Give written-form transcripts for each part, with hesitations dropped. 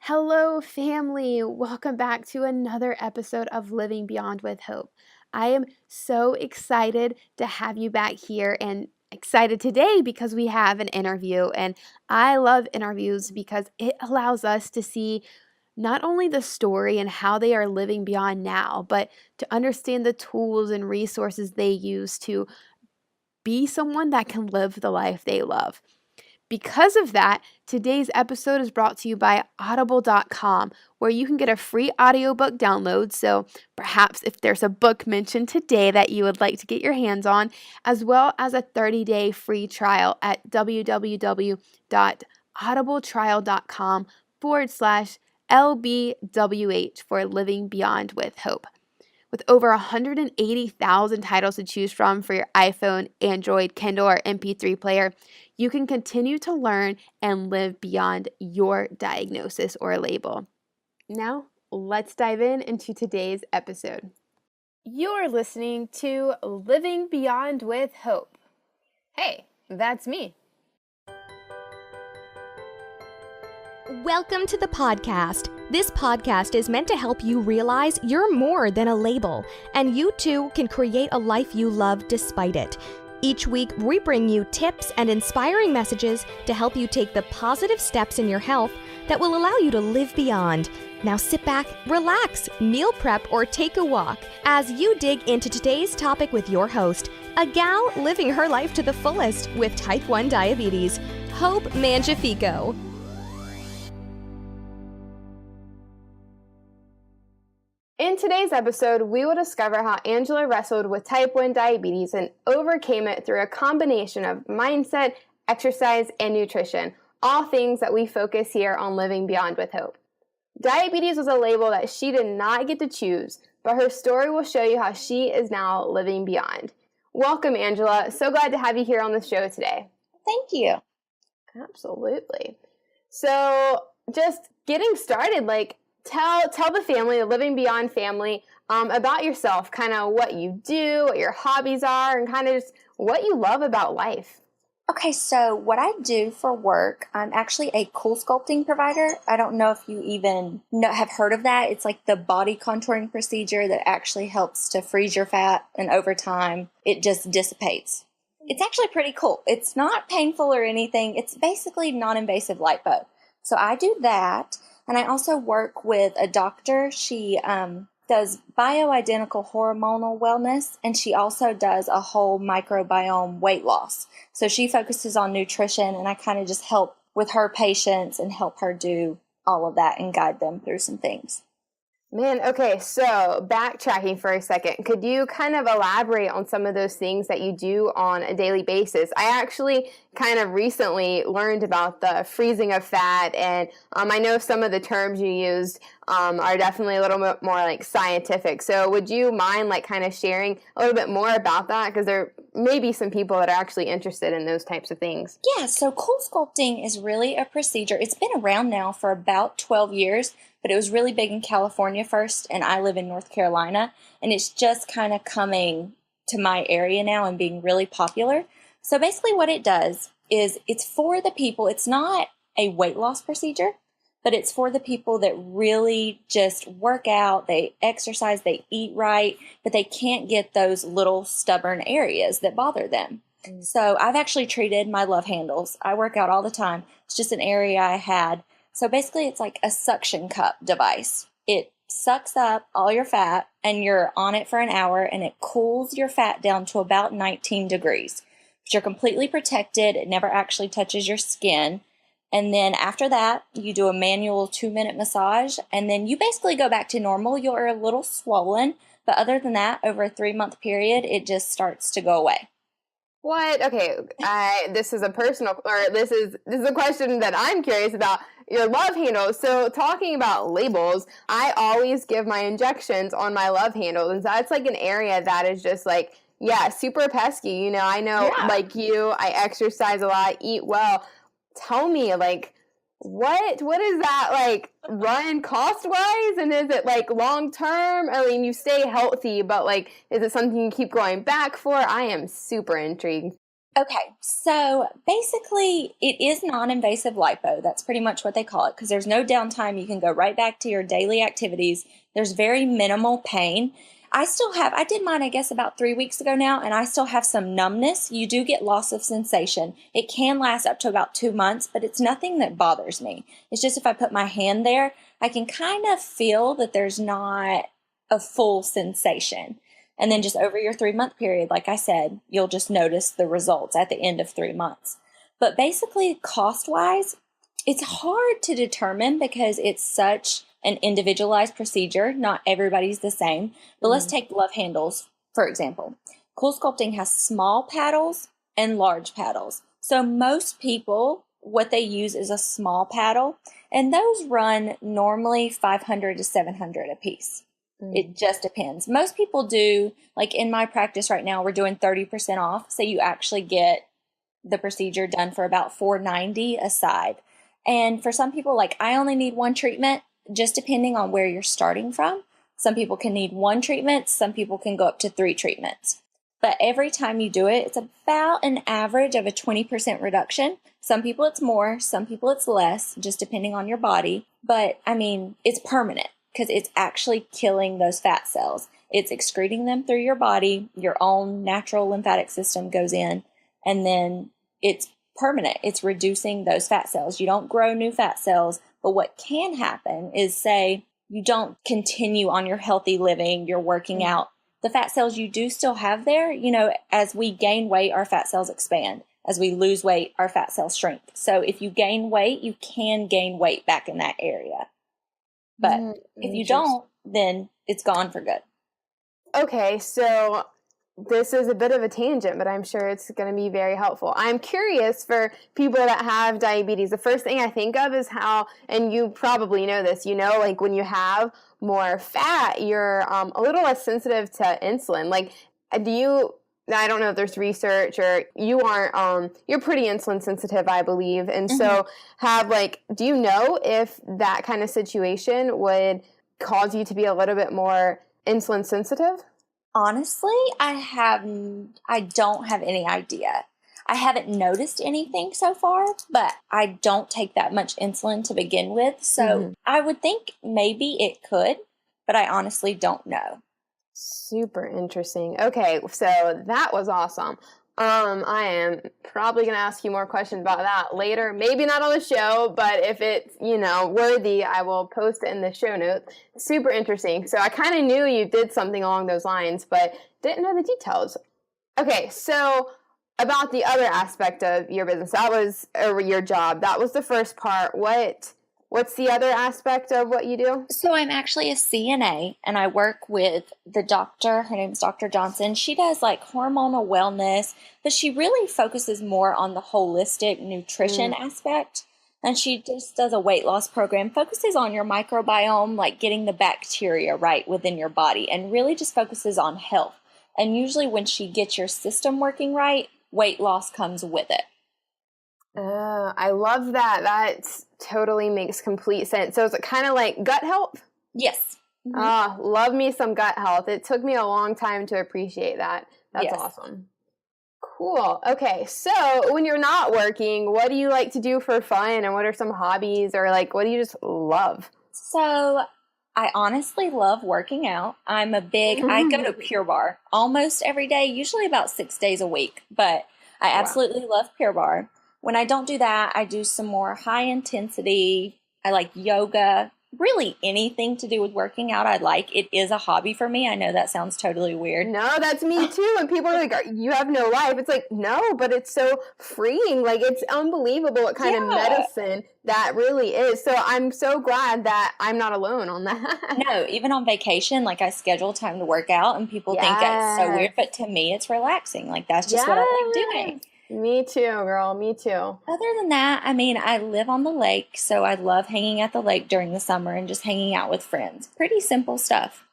Hello, family. Welcome back to another episode of Living Beyond with Hope. I am so excited to have you back here and excited today because we have an interview. And I love interviews because it allows us to see not only the story and how they are living beyond now, but to understand the tools and resources they use to be someone that can live the life they love. Because of that, today's episode is brought to you by audible.com, where you can get a free audiobook download. So perhaps if there's a book mentioned today that you would like to get your hands on, as well as a 30-day free trial at www.audibletrial.com/LBWH for Living Beyond with Hope. With over 180,000 titles to choose from for your iPhone, Android, Kindle, or MP3 player, you can continue to learn and live beyond your diagnosis or label. Now, let's dive into today's episode. You're listening to Living Beyond with Hope. Hey, that's me. Welcome to the podcast. This podcast is meant to help you realize you're more than a label, and you too can create a life you love despite it. Each week, we bring you tips and inspiring messages to help you take the positive steps in your health that will allow you to live beyond. Now sit back, relax, meal prep, or take a walk as you dig into today's topic with your host, a gal living her life to the fullest with type 1 diabetes, Hope Mangiafico. In today's episode, we will discover how Angela wrestled with type 1 diabetes and overcame it through a combination of mindset, exercise, and nutrition, all things that we focus here on Living Beyond with Hope. Diabetes was a label that she did not get to choose, but her story will show you how she is now living beyond. Welcome, Angela. So glad to have you here on the show today. Thank you. Absolutely. So just getting started, Tell the family, the Living Beyond family, about yourself, kind of what you do, what your hobbies are, and kind of just what you love about life. Okay, so what I do for work, I'm actually a cool sculpting provider. I don't know if you even have heard of that. It's like the body contouring procedure that actually helps to freeze your fat, and over time, it just dissipates. It's actually pretty cool. It's not painful or anything. It's basically non-invasive lipo. So I do that. And I also work with a doctor. She does bioidentical hormonal wellness, and she also does a whole microbiome weight loss. So she focuses on nutrition, and I kind of just help with her patients and help her do all of that and guide them through some things. Man, okay, so backtracking for a second, could you kind of elaborate on some of those things that you do on a daily basis? I actually kind of recently learned about the freezing of fat, and I know some of the terms you used are definitely a little bit more like scientific. So would you mind kind of sharing a little bit more about that? Because there may be some people that are actually interested in those types of things. Yeah, so cool sculpting is really a procedure. It's been around now for about 12 years. But it was really big in California first, and I live in North Carolina, and it's just kind of coming to my area now and being really popular. So basically what it does is it's for the people, it's not a weight loss procedure, but it's for the people that really just work out, they exercise, they eat right, but they can't get those little stubborn areas that bother them. So I've actually treated my love handles. I work out all the time. It's just an area I had. So basically, it's like a suction cup device. It sucks up all your fat, and you're on it for an hour, and it cools your fat down to about 19 degrees. But you're completely protected. It never actually touches your skin. And then after that, you do a manual 2-minute massage, and then you basically go back to normal. You're a little swollen, but other than that, over a 3-month period, it just starts to go away. What? Okay, this is a question that I'm curious about. Your love handles. So talking about labels, I always give my injections on my love handles, and that's like an area that is just super pesky. I know, like you, I exercise a lot, eat well. Tell me, what is that run cost wise, and is it long term? I mean, you stay healthy, but is it something you keep going back for? I am super intrigued. Okay, so basically, it is non-invasive lipo. That's pretty much what they call it because there's no downtime. You can go right back to your daily activities. There's very minimal pain. I did mine, I guess, about 3 weeks ago now, and I still have some numbness. You do get loss of sensation. It can last up to about 2 months, but it's nothing that bothers me. It's just if I put my hand there, I can kind of feel that there's not a full sensation. And then just over your 3 month period, like I said, you'll just notice the results at the end of 3 months. But basically, cost wise, it's hard to determine because it's such an individualized procedure. Not everybody's the same. But let's take love handles, for example. Cool Sculpting has small paddles and large paddles. So most people, what they use is a small paddle, and those run normally $500 to $700 a piece. It just depends. Most people do, like in my practice right now, we're doing 30% off. So you actually get the procedure done for about $490 a side. And for some people, like I only need one treatment, just depending on where you're starting from. Some people can need one treatment. Some people can go up to 3 treatments. But every time you do it, it's about an average of a 20% reduction. Some people it's more, some people it's less, just depending on your body. But I mean, it's permanent, because it's actually killing those fat cells. It's excreting them through your body. Your own natural lymphatic system goes in, and then it's permanent. It's reducing those fat cells. You don't grow new fat cells, but what can happen is, say, you don't continue on your healthy living, you're working out. The fat cells you do still have there, as we gain weight, our fat cells expand. As we lose weight, our fat cells shrink. So if you gain weight, you can gain weight back in that area. But if you don't, then it's gone for good. Okay, so this is a bit of a tangent, but I'm sure it's going to be very helpful. I'm curious for people that have diabetes. The first thing I think of is how, and you probably know this, like when you have more fat, you're a little less sensitive to insulin. Like, I don't know if there's research, or you aren't, you're pretty insulin sensitive, I believe. And so do you know if that kind of situation would cause you to be a little bit more insulin sensitive? Honestly, I don't have any idea. I haven't noticed anything so far, but I don't take that much insulin to begin with. So I would think maybe it could, but I honestly don't know. Super interesting. Okay, so that was awesome. I am probably going to ask you more questions about that later. Maybe not on the show, but if it's, worthy, I will post it in the show notes. Super interesting. So I kind of knew you did something along those lines, but didn't know the details. Okay, so about the other aspect of your business, or your job, that was the first part. What's the other aspect of what you do? So I'm actually a CNA, and I work with the doctor. Her name is Dr. Johnson. She does like hormonal wellness, but she really focuses more on the holistic nutrition aspect. And she just does a weight loss program, focuses on your microbiome, like getting the bacteria right within your body, and really just focuses on health. And usually when she gets your system working right, weight loss comes with it. I love that. That totally makes complete sense. So is it kind of like gut health? Yes. Love me some gut health. It took me a long time to appreciate that. That's awesome. Cool. Okay, so when you're not working, what do you like to do for fun, and what are some hobbies, or what do you just love? So I honestly love working out. I go to Pure Barre almost every day, usually about 6 days a week, but I absolutely love Pure Barre. When I don't do that, I do some more high intensity. I like yoga, really anything to do with working out. It is a hobby for me. I know that sounds totally weird. No, that's me too. And people are like, you have no life. It's like, no, but it's so freeing. It's unbelievable what kind of medicine that really is. So I'm so glad that I'm not alone on that. No, even on vacation, I schedule time to work out, and people think that's so weird, but to me it's relaxing. That's just what I like doing. Me too, girl. Me too. Other than that, I live on the lake, so I love hanging at the lake during the summer and just hanging out with friends. Pretty simple stuff.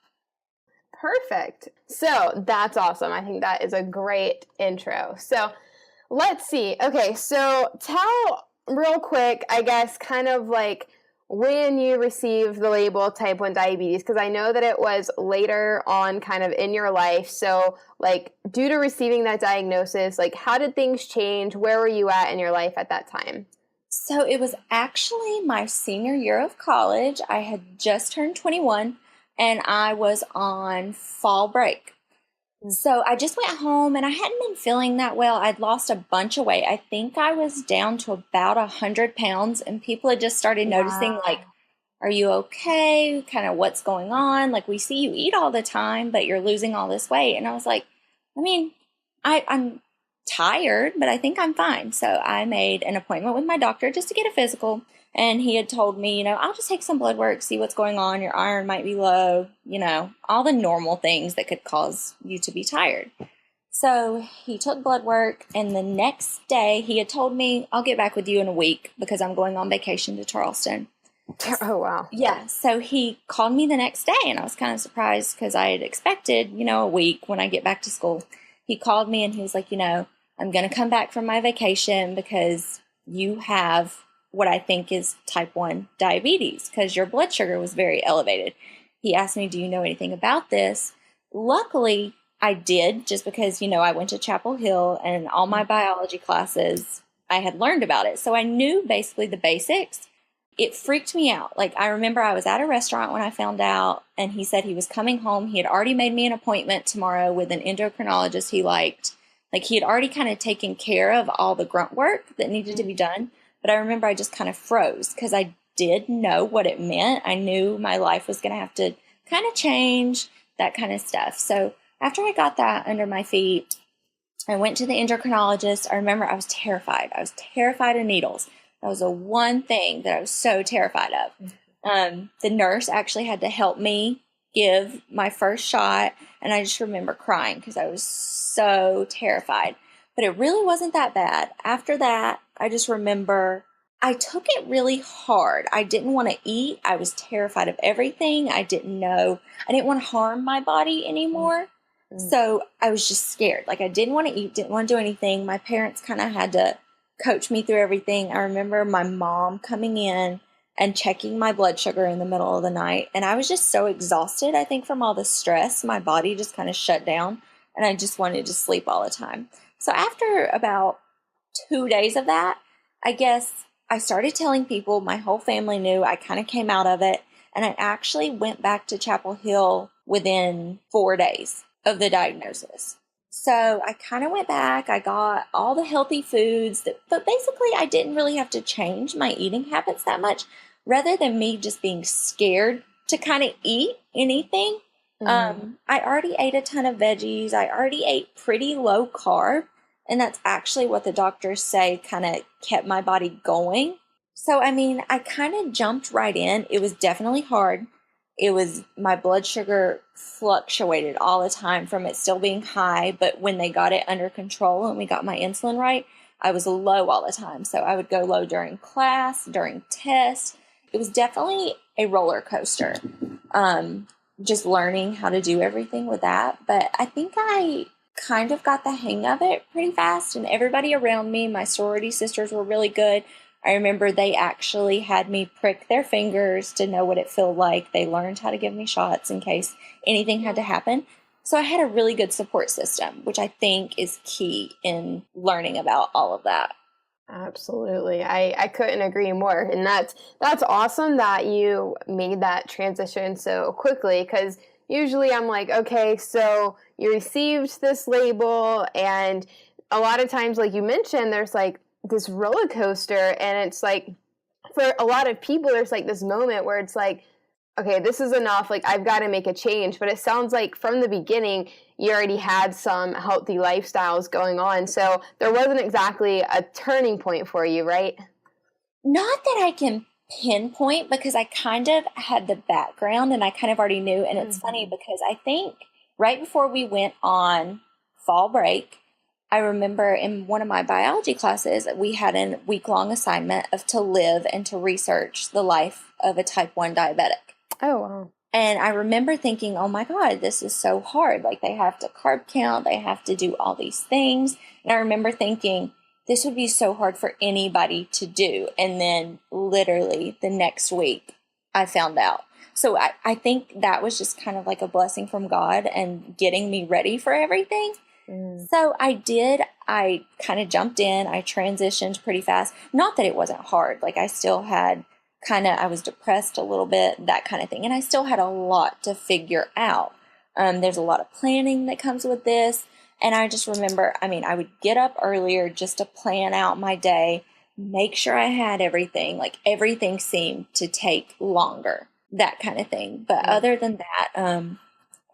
Perfect. So that's awesome. I think that is a great intro. So let's see. Okay, so tell real quick, I guess, kind of when you received the label type 1 diabetes? Because I know that it was later on kind of in your life. So like due to receiving that diagnosis, like how did things change? Where were you at in your life at that time? So it was actually my senior year of college. I had just turned 21 and I was on fall break. So I just went home and I hadn't been feeling that well. I'd lost a bunch of weight. I think I was down to about 100 pounds, and people had just started noticing, like, are you okay? Kind of what's going on? Like, we see you eat all the time, but you're losing all this weight. And I was like, I mean, I'm tired, but I think I'm fine. So I made an appointment with my doctor just to get a physical. And he had told me, I'll just take some blood work, see what's going on. Your iron might be low, all the normal things that could cause you to be tired. So he took blood work, and the next day he had told me, I'll get back with you in a week because I'm going on vacation to Charleston. Oh, wow. Yeah. So he called me the next day, and I was kind of surprised because I had expected, a week when I get back to school. He called me and he was like, I'm going to come back from my vacation because you have what I think is type 1 diabetes because your blood sugar was very elevated. He asked me, do you know anything about this? Luckily, I did, just because, I went to Chapel Hill and all my biology classes, I had learned about it. So I knew basically the basics. It freaked me out. Like, I remember I was at a restaurant when I found out, and he said he was coming home. He had already made me an appointment tomorrow with an endocrinologist he liked. Like, he had already kind of taken care of all the grunt work that needed to be done. But I remember I just kind of froze because I did know what it meant. I knew my life was going to have to kind of change, that kind of stuff. So after I got that under my feet, I went to the endocrinologist. I remember I was terrified. I was terrified of needles. That was the one thing that I was so terrified of. The nurse actually had to help me give my first shot, and I just remember crying because I was so terrified. But it really wasn't that bad. After that, I just remember I took it really hard. I didn't want to eat. I was terrified of everything. I didn't want to harm my body anymore. So I was just scared. Like, I didn't want to eat, didn't want to do anything. My parents kind of had to coach me through everything. I remember my mom coming in and checking my blood sugar in the middle of the night. And I was just so exhausted, I think, from all the stress. My body just kind of shut down, and I just wanted to sleep all the time. So after about 2 days of that, I guess I started telling people. My whole family knew. I kind of came out of it, and I actually went back to Chapel Hill within 4 days of the diagnosis. So I kind of went back. I got all the healthy foods, but basically I didn't really have to change my eating habits that much, rather than me just being scared to kind of eat anything. I already ate a ton of veggies. I already ate pretty low carb. And that's actually what the doctors say kind of kept my body going. So, I mean, I kind of jumped right in. It was definitely hard. My blood sugar fluctuated all the time from it still being high. But when they got it under control and we got my insulin right, I was low all the time. So I would go low during class, during tests. It was definitely a roller coaster. Just learning how to do everything with that. But I think I kind of got the hang of it pretty fast, and everybody around me, my sorority sisters, were really good. I remember they actually had me prick their fingers to know what it felt like. They learned how to give me shots in case anything had to happen. So I had a really good support system, which I think is key in learning about all of that. Absolutely. I couldn't agree more. And that's awesome that you made that transition so quickly, because usually I'm like, okay, so you received this label, and a lot of times, like you mentioned, there's like this roller coaster, and it's like, for a lot of people, there's like this moment where it's like, okay, this is enough, like I've got to make a change. But it sounds like from the beginning, you already had some healthy lifestyles going on. So there wasn't exactly a turning point for you, right? Not that I can pinpoint, because I kind of had the background and I kind of already knew. And it's funny because I think right before we went on fall break, I remember in one of my biology classes, we had a week-long assignment to live and to research the life of a type 1 diabetic. Oh, wow. And I remember thinking, oh my God, this is so hard. Like, they have to carb count, they have to do all these things. And I remember thinking, this would be so hard for anybody to do. And then literally the next week I found out. So I think that was just kind of like a blessing from God and getting me ready for everything. So I kind of jumped in, I transitioned pretty fast. Not that it wasn't hard. Like I still had I was depressed a little bit, that kind of thing. And I still had a lot to figure out. There's a lot of planning that comes with this. And I just remember, I would get up earlier just to plan out my day, make sure I had everything. Like everything seemed to take longer, that kind of thing. But other than that,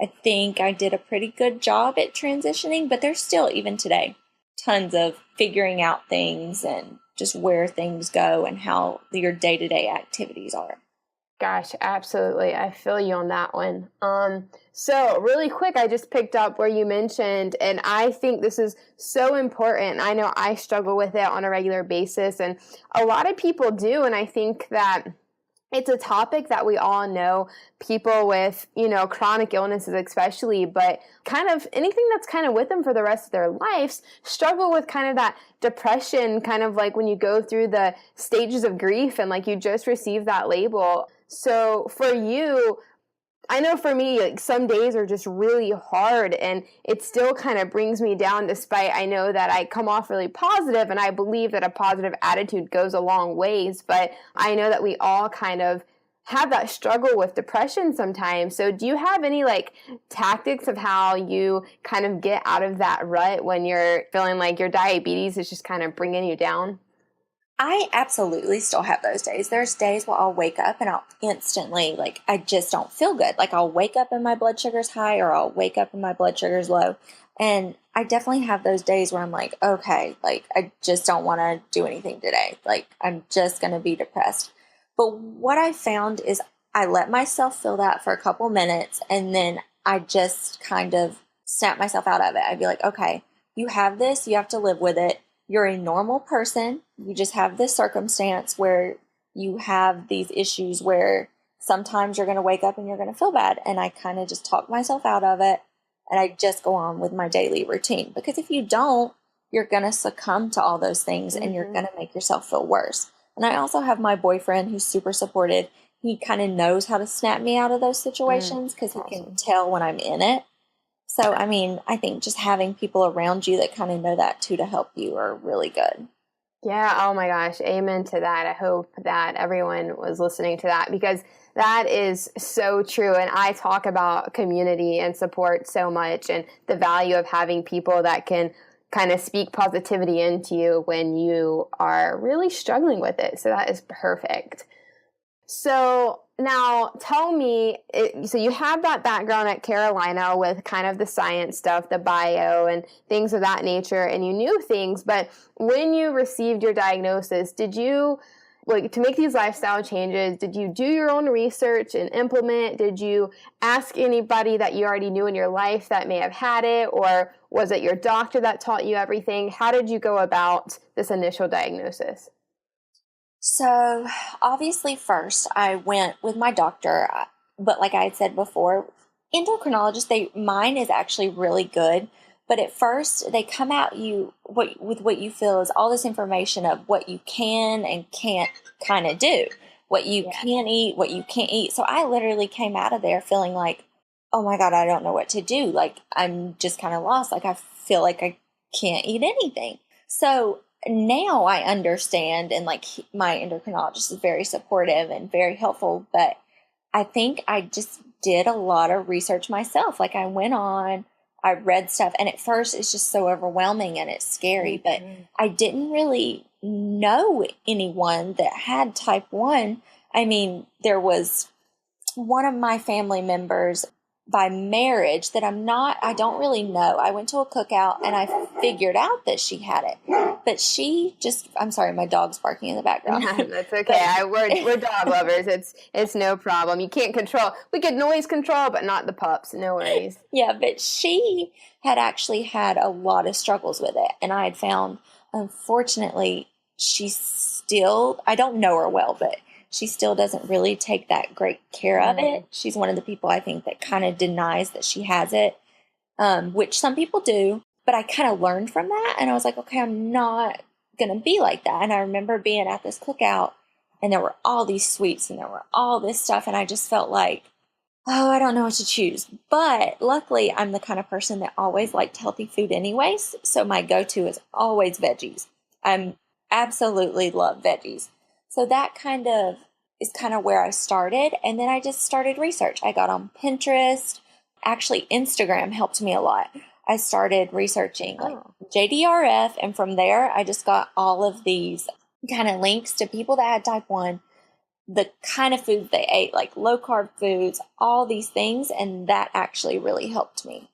I think I did a pretty good job at transitioning, but there's still, even today, tons of figuring out things and just where things go and how your day-to-day activities are. Gosh, absolutely. I feel you on that one. So really quick, I just picked up where you mentioned, and I think this is so important. I know I struggle with it on a regular basis, and a lot of people do, and I think that it's a topic that we all know, people with, chronic illnesses especially, but kind of anything that's kind of with them for the rest of their lives, struggle with kind of that depression, kind of like when you go through the stages of grief and like you just received that label. So for you, I know for me, like some days are just really hard and it still kind of brings me down, despite I know that I come off really positive and I believe that a positive attitude goes a long ways, but I know that we all kind of have that struggle with depression sometimes. So do you have any like tactics of how you kind of get out of that rut when you're feeling like your diabetes is just kind of bringing you down? I absolutely still have those days. There's days where I'll wake up and I'll instantly, like, I just don't feel good. Like, I'll wake up and my blood sugar's high, or I'll wake up and my blood sugar's low. And I definitely have those days where I'm like, okay, like, I just don't want to do anything today. Like, I'm just going to be depressed. But what I found is I let myself feel that for a couple minutes, and then I just kind of snap myself out of it. I'd be like, okay, you have this, you have to live with it. You're a normal person. You just have this circumstance where you have these issues where sometimes you're going to wake up and you're going to feel bad. And I kind of just talk myself out of it. And I just go on with my daily routine. Because if you don't, you're going to succumb to all those things and you're going to make yourself feel worse. And I also have my boyfriend who's super supportive. He kind of knows how to snap me out of those situations because he can tell when I'm in it. So, I think just having people around you that kind of know that too to help you are really good. Yeah. Oh my gosh. Amen to that. I hope that everyone was listening to that, because that is so true. And I talk about community and support so much, and the value of having people that can kind of speak positivity into you when you are really struggling with it. So that is perfect. So now tell me, so you have that background at Carolina with kind of the science stuff, the bio and things of that nature, and you knew things, but when you received your diagnosis, did you, like, to make these lifestyle changes, did you do your own research and implement? Did you ask anybody that you already knew in your life that may have had it, or was it your doctor that taught you everything? How did you go about this initial diagnosis? So obviously first I went with my doctor, but like I had said before, endocrinologists, mine is actually really good. But at first they come at you with what you feel is all this information of what you can and can't kind of do, what you can eat, what you can't eat. So I literally came out of there feeling like, oh my God, I don't know what to do. Like, I'm just kind of lost. Like, I feel like I can't eat anything. So now I understand, and like my endocrinologist is very supportive and very helpful, but I think I just did a lot of research myself. Like, I went on, I read stuff, and at first it's just so overwhelming and it's scary, but I didn't really know anyone that had type 1. There was one of my family members by marriage that I don't really know. I went to a cookout and I figured out that she had it, but I'm sorry, my dog's barking in the background. That's okay. We're dog lovers. It's no problem. You can't control. We could noise control, but not the pups. No worries. Yeah, but she had actually had a lot of struggles with it. And I had found, unfortunately, I don't know her well, but she still doesn't really take that great care of it. She's one of the people I think that kind of denies that she has it, which some people do. But I kind of learned from that. And I was like, okay, I'm not going to be like that. And I remember being at this cookout and there were all these sweets and there were all this stuff. And I just felt like, oh, I don't know what to choose. But luckily, I'm the kind of person that always liked healthy food anyways. So my go-to is always veggies. I'm absolutely love veggies. So that kind of is kind of where I started. And then I just started research. I got on Pinterest. Actually, Instagram helped me a lot. I started researching like JDRF. And from there, I just got all of these kind of links to people that had type 1, the kind of foods they ate, like low carb foods, all these things. And that actually really helped me.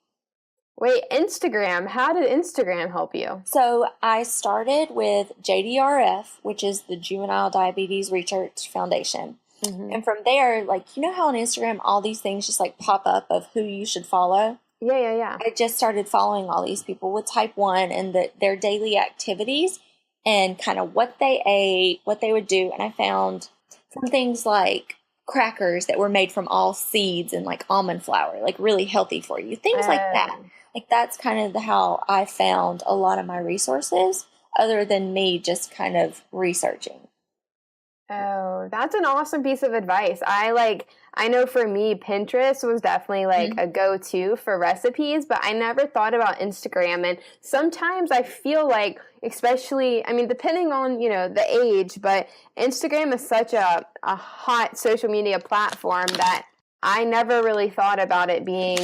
Wait, Instagram. How did Instagram help you? So I started with JDRF, which is the Juvenile Diabetes Research Foundation. Mm-hmm. And from there, like, you know how on Instagram, all these things just like pop up of who you should follow? Yeah. I just started following all these people with type 1 and their daily activities and kind of what they ate, what they would do. And I found some things like crackers that were made from all seeds and like almond flour, like really healthy for you, things like that. Like that's kind of how I found a lot of my resources other than me just kind of researching. Oh, that's an awesome piece of advice. I know for me, Pinterest was definitely like a go-to for recipes, but I never thought about Instagram. And sometimes I feel like, especially, I mean, depending on, the age, but Instagram is such a hot social media platform that I never really thought about it being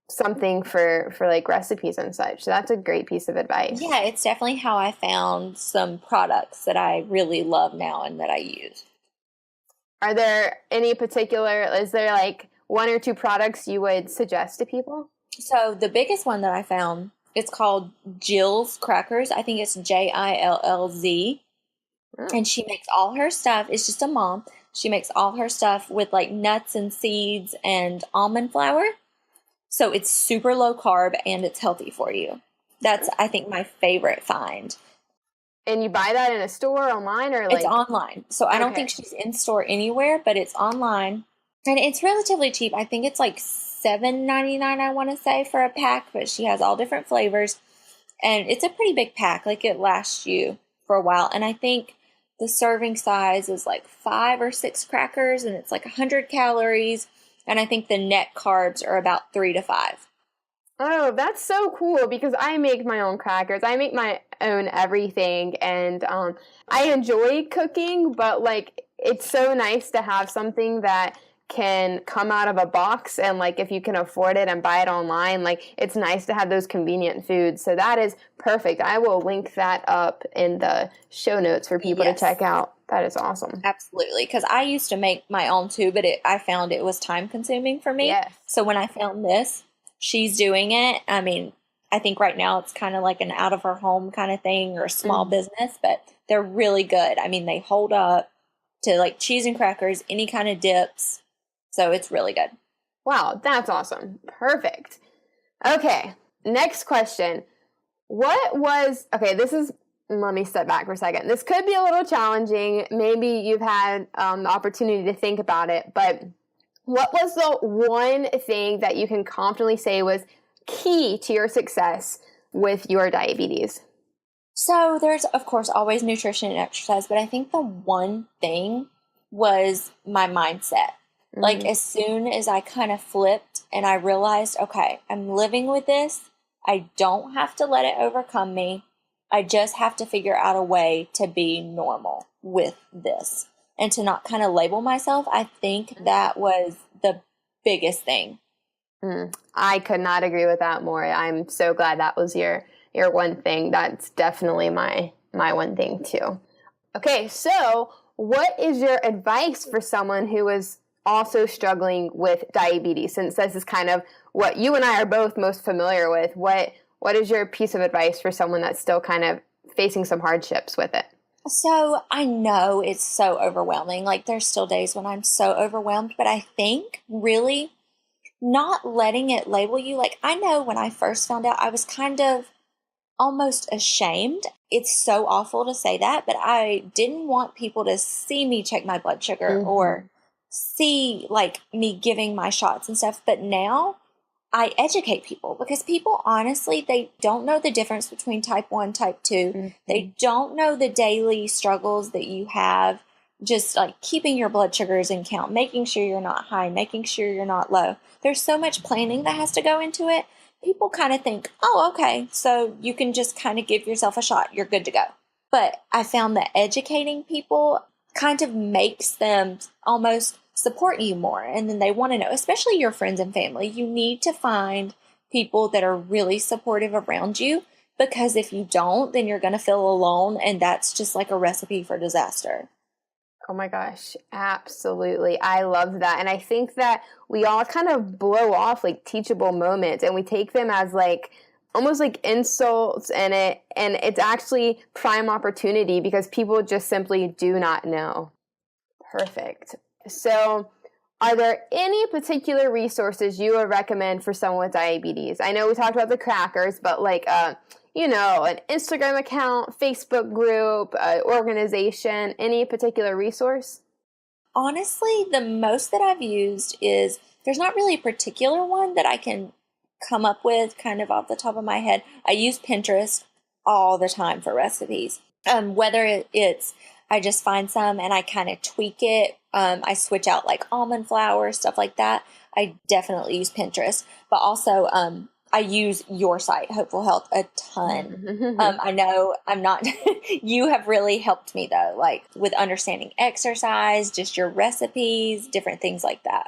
something for like recipes and such. So that's a great piece of advice. Yeah, it's definitely how I found some products that I really love now and that I use. Are there any particular, is there like one or two products you would suggest to people? So the biggest one that I found, it's called Jill's Crackers. I think it's Jillz. And she makes all her stuff. It's just a mom. She makes all her stuff with like nuts and seeds and almond flour. So it's super low carb and it's healthy for you. That's, I think, my favorite find. And you buy that in a store, online, or like? It's online. So I don't think she's in store anywhere, but it's online. And it's relatively cheap. I think it's like $7.99, I want to say, for a pack, but she has all different flavors. And it's a pretty big pack. Like it lasts you for a while. And I think the serving size is like 5 or 6 crackers and it's like 100 calories. And I think the net carbs are about 3 to 5. Oh, that's so cool because I make my own crackers. I make my own everything. And I enjoy cooking, but like it's so nice to have something that can come out of a box and like if you can afford it and buy it online, like it's nice to have those convenient foods. So that is perfect. I will link that up in the show notes for people to check out. That is awesome. Absolutely. Because I used to make my own too, but I found it was time consuming for me. Yes. So when I found this, she's doing it. I mean, I think right now it's kind of like an out of her home kind of thing or a small business, but they're really good. I mean, they hold up to like cheese and crackers, any kind of dips. So it's really good. Wow, that's awesome. Perfect. Okay, next question. Let me step back for a second. This could be a little challenging. Maybe you've had the opportunity to think about it, but what was the one thing that you can confidently say was key to your success with your diabetes? So there's, of course, always nutrition and exercise, but I think the one thing was my mindset. Like as soon as I kind of flipped and I realized, okay, I'm living with this. I don't have to let it overcome me. I just have to figure out a way to be normal with this and to not kind of label myself. I think that was the biggest thing. I could not agree with that more. I'm so glad that was your one thing. That's definitely my one thing too. Okay, so what is your advice for someone who is also struggling with diabetes, since this is kind of what you and I are both most familiar with? What is your piece of advice for someone that's still kind of facing some hardships with it? So I know it's so overwhelming. Like there's still days when I'm so overwhelmed, but I think really not letting it label you. Like I know when I first found out, I was kind of almost ashamed. It's so awful to say that, but I didn't want people to see me check my blood sugar or see like me giving my shots and stuff. But now I educate people because people, honestly, they don't know the difference between type 1, type 2. Mm-hmm. They don't know the daily struggles that you have, just like keeping your blood sugars in count, making sure you're not high, making sure you're not low. There's so much planning that has to go into it. People kind of think, oh, okay, so you can just kind of give yourself a shot. You're good to go. But I found that educating people kind of makes them almost support you more. And then they want to know, especially your friends and family, you need to find people that are really supportive around you, because if you don't, then you're going to feel alone. And that's just like a recipe for disaster. Oh my gosh, absolutely. I love that. And I think that we all kind of blow off like teachable moments and we take them as like almost like insults, and it's actually prime opportunity because people just simply do not know. Perfect. So, are there any particular resources you would recommend for someone with diabetes? I know we talked about the crackers, but like an Instagram account, Facebook group, organization, any particular resource? Honestly, the most that I've used is, there's not really a particular one that I can come up with kind of off the top of my head. I use Pinterest all the time for recipes. Whether it's I just find some and I kind of tweak it. I switch out like almond flour, stuff like that. I definitely use Pinterest, but also I use your site, Hopeful Health, a ton. I know I'm not, you have really helped me though, like with understanding exercise, just your recipes, different things like that.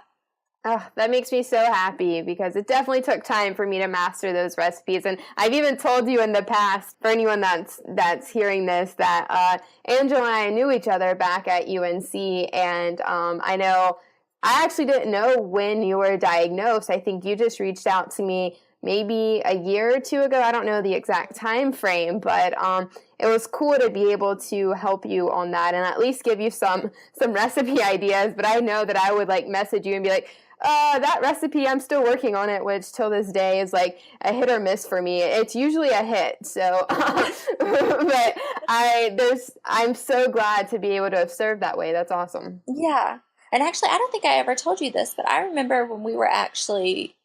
Oh, that makes me so happy because it definitely took time for me to master those recipes. And I've even told you in the past, for anyone that's hearing this, that Angela and I knew each other back at UNC. And I know I actually didn't know when you were diagnosed. I think you just reached out to me maybe a year or two ago. I don't know the exact time frame, but it was cool to be able to help you on that and at least give you some recipe ideas. But I know that I would like message you and be like, that recipe, I'm still working on it, which till this day is like a hit or miss for me. It's usually a hit. So, but I'm so glad to be able to have served that way. That's awesome. Yeah. And actually, I don't think I ever told you this, but I remember when we were actually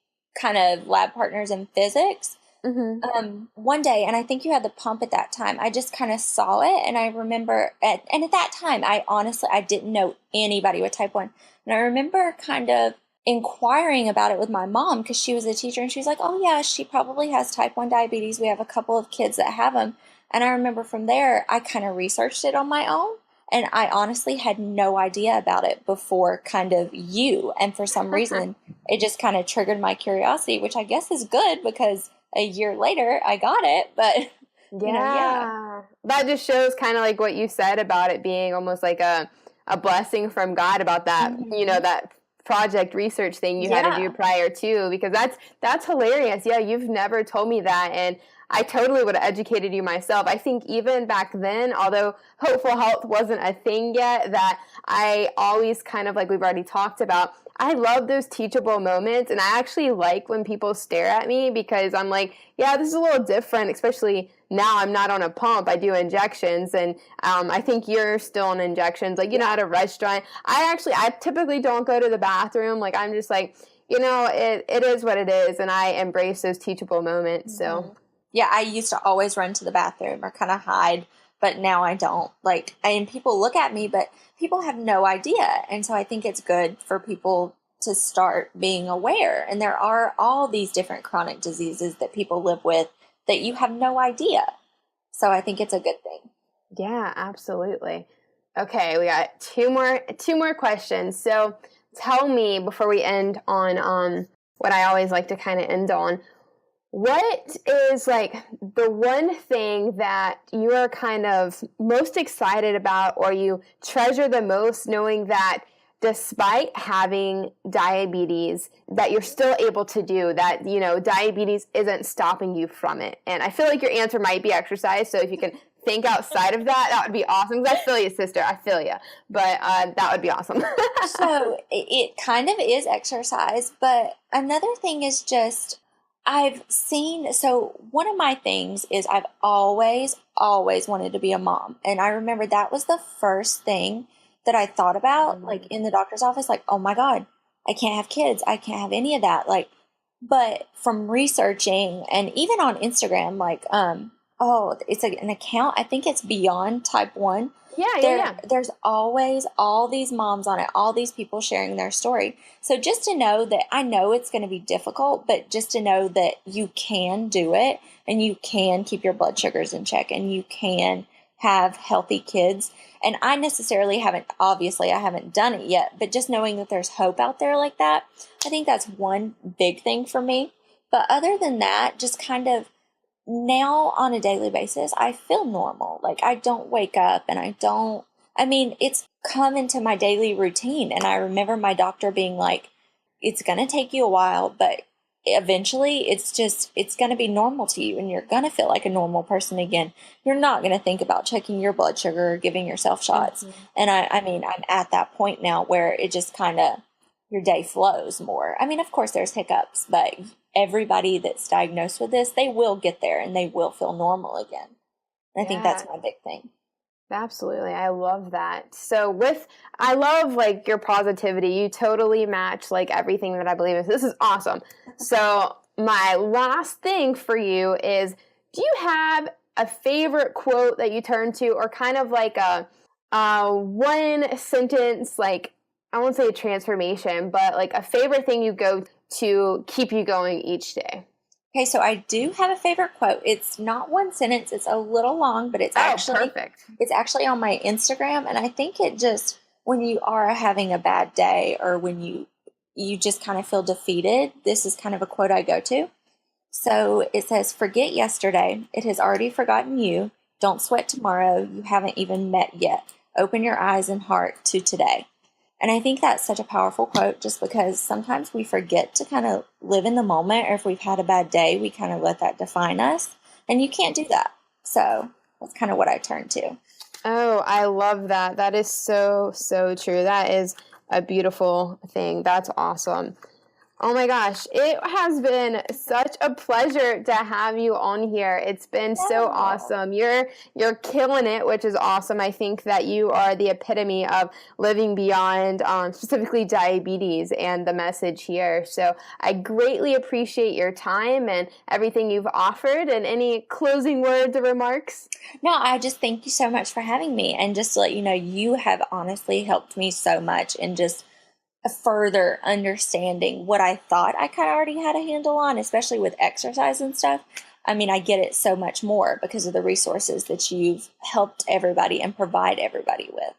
kind of lab partners in physics, one day, and I think you had the pump at that time, I just kind of saw it. And I remember, at that time, I didn't know anybody with type 1. And I remember kind of inquiring about it with my mom because she was a teacher and she was like, oh yeah, she probably has type 1 diabetes. We have a couple of kids that have them. And I remember from there, I kind of researched it on my own. And I honestly had no idea about it before kind of you. And for some reason, it just kind of triggered my curiosity, which I guess is good because a year later I got it. But, yeah. That just shows kind of like what you said about it being almost like a blessing from God about that, that project research thing you had to do prior to, because that's hilarious. Yeah, you've never told me that. And I totally would have educated you myself. I think even back then, although Hopeful Health wasn't a thing yet, that I always kind of like we've already talked about, I love those teachable moments. And I actually like when people stare at me because I'm like, yeah, this is a little different, especially now I'm not on a pump. I do injections. And I think you're still on injections. Like, at a restaurant, I typically don't go to the bathroom. Like, I'm just like, it is what it is. And I embrace those teachable moments. So. Yeah, I used to always run to the bathroom or kind of hide, but now I don't. Like, and people look at me, but people have no idea. And so I think it's good for people to start being aware. And there are all these different chronic diseases that people live with that you have no idea. So I think it's a good thing. Yeah, absolutely. Okay, we got two more questions. So tell me before we end on what I always like to kind of end on, what is like the one thing that you are kind of most excited about or you treasure the most, knowing that despite having diabetes, that you're still able to do that, diabetes isn't stopping you from it? And I feel like your answer might be exercise. So if you can think outside of that, that would be awesome. Because I feel you, sister. I feel you. But that would be awesome. So it kind of is exercise. But another thing is just, I've seen, so one of my things is I've always wanted to be a mom. And I remember that was the first thing that I thought about, like in the doctor's office, like, oh my God, I can't have kids. I can't have any of that. Like, But from researching and even on Instagram, like, it's an account, I think it's Beyond Type 1. Yeah, yeah, yeah. There's always all these moms on it, all these people sharing their story. So just to know that, I know it's going to be difficult, but just to know that you can do it and you can keep your blood sugars in check and you can have healthy kids. And obviously I haven't done it yet, but just knowing that there's hope out there like that, I think that's one big thing for me. But other than that, just kind of now on a daily basis, I feel normal. Like, I don't wake up and it's come into my daily routine. And I remember my doctor being like, it's going to take you a while, but eventually it's going to be normal to you and you're going to feel like a normal person again. You're not going to think about checking your blood sugar or giving yourself shots. Mhm. And I'm at that point now where it just kind of, your day flows more. I mean, of course there's hiccups, but everybody that's diagnosed with this, they will get there and they will feel normal again. And I think that's Yeah, my big thing. absolutely. I love that. I love like your positivity. You totally match like everything that I believe in. This is awesome. So my last thing for you is, do you have a favorite quote that you turn to, or kind of like a one sentence, like, I won't say a transformation, but like a favorite thing you go to keep you going each day? Okay, so I do have a favorite quote. It's not one sentence, it's a little long, but Oh, perfect. it's actually on my Instagram, and I think it just, when you are having a bad day or when you just kind of feel defeated, this is kind of a quote I go to. So it says, "Forget yesterday. It has already forgotten you. Don't sweat tomorrow. You haven't even met yet. Open your eyes and heart to today." And I think that's such a powerful quote just because sometimes we forget to kind of live in the moment, or if we've had a bad day, we kind of let that define us. And you can't do that. So that's kind of what I turn to. Oh, I love that. That is so, so true. That is a beautiful thing. That's awesome. Oh my gosh, it has been such a pleasure to have you on here. It's been so Oh, awesome. You're killing it, which is awesome. I think that you are the epitome of living beyond, specifically diabetes, and the message here. So I greatly appreciate your time and everything you've offered. And any closing words or remarks? no, I just thank you so much for having me. And just to let you know, you have honestly helped me so much in just a further understanding what I thought I kind of already had a handle on, especially with exercise and stuff. I mean, I get it so much more because of the resources that you've helped everybody and provide everybody with.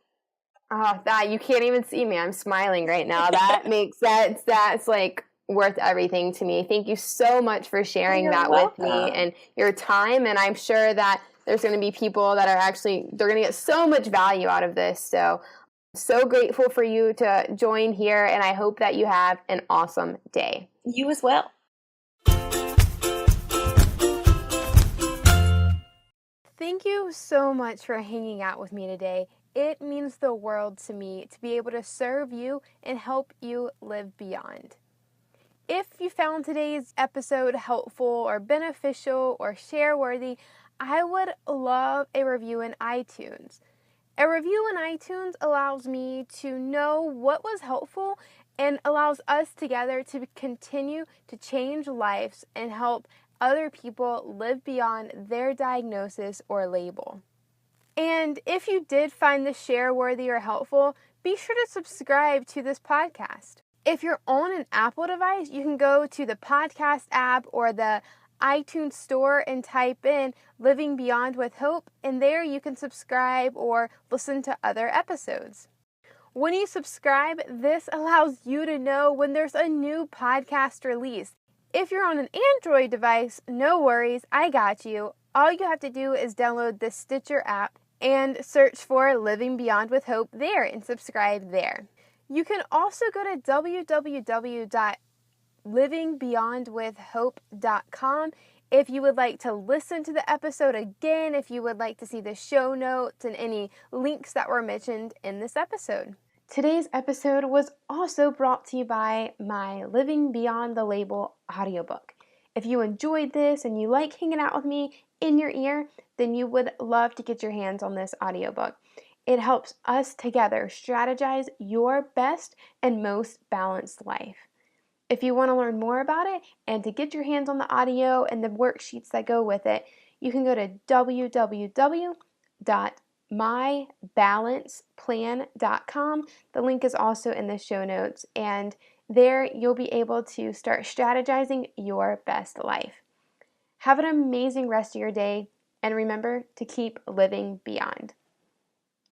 Oh, that you can't even see me. I'm smiling right now. That makes sense. That's like worth everything to me. Thank you so much for sharing You're that with me welcome. and your time. And I'm sure that there's going to be people that are they're going to get so much value out of this. So, so grateful for you to join here. And I hope that you have an awesome day. You as well. Thank you so much for hanging out with me today. It means the world to me to be able to serve you and help you live beyond. If you found today's episode helpful or beneficial or share worthy, I would love a review in iTunes. A review in iTunes allows me to know what was helpful and allows us together to continue to change lives and help other people live beyond their diagnosis or label. And if you did find this share worthy or helpful, be sure to subscribe to this podcast. If you're on an Apple device, you can go to the podcast app or the iTunes store and type in Living Beyond with Hope, and there you can subscribe or listen to other episodes. When you subscribe, this allows you to know when there's a new podcast released. If you're on an Android device, no worries, I got you. All you have to do is download the Stitcher app and search for Living Beyond with Hope there and subscribe there. You can also go to www.livingbeyondwithhope.com if you would like to listen to the episode again, if you would like to see the show notes and any links that were mentioned in this episode. Today's episode was also brought to you by my Living Beyond the Label audiobook. If you enjoyed this and you like hanging out with me in your ear, then you would love to get your hands on this audiobook. It helps us together strategize your best and most balanced life. If you want to learn more about it and to get your hands on the audio and the worksheets that go with it, you can go to www.mybalanceplan.com. The link is also in the show notes, and there you'll be able to start strategizing your best life. Have an amazing rest of your day, and remember to keep living beyond.